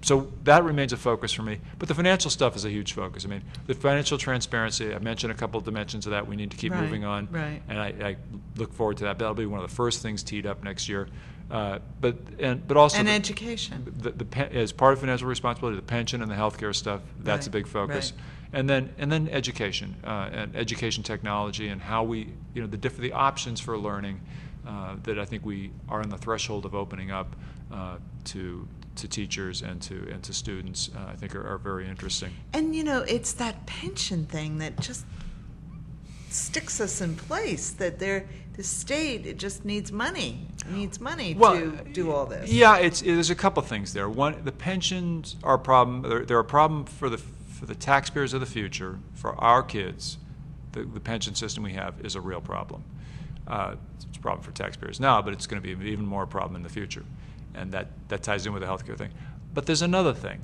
So that remains a focus for me. But the financial stuff is a huge focus. I mean, the financial transparency, I mentioned a couple of dimensions of that. We need to keep moving on. Right. And I look forward to that. That'll be one of the first things teed up next year. But also and education. As part of financial responsibility, the pension and the healthcare stuff, that's a big focus. Right. And then education and education technology and how we, the options for learning that I think we are on the threshold of opening up to teachers and to students, I think are very interesting. And it's that pension thing that just sticks us in place, that the state, it just needs money to do all this. Yeah, there's a couple things there. One, the pensions are a problem. They're a problem for the taxpayers of the future, for our kids. The pension system we have is a real problem. It's a problem for taxpayers now, but it's going to be even more a problem in the future. And that ties in with the healthcare thing. But there's another thing.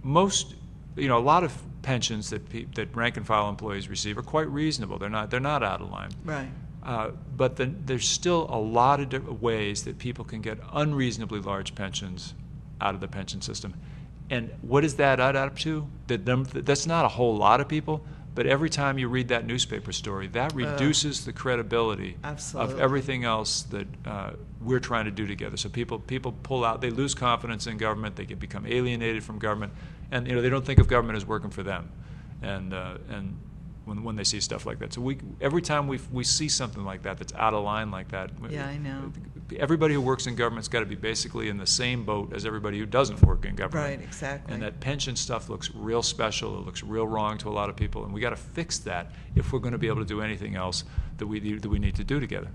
A lot of pensions that rank and file employees receive are quite reasonable. They're not out of line. Right. But then there's still a lot of different ways that people can get unreasonably large pensions out of the pension system. And what does that add up to? That's not a whole lot of people, but every time you read that newspaper story, that reduces the credibility of everything else that we're trying to do together. So people pull out, they lose confidence in government, they become alienated from government, and they don't think of government as working for them. And when they see stuff like that, so every time we see something like that that's out of line like that, yeah, I know. Everybody who works in government's got to be basically in the same boat as everybody who doesn't work in government. Right, exactly. And that pension stuff looks real special. It looks real wrong to a lot of people, and we got to fix that if we're going to be able to do anything else that we need to do together.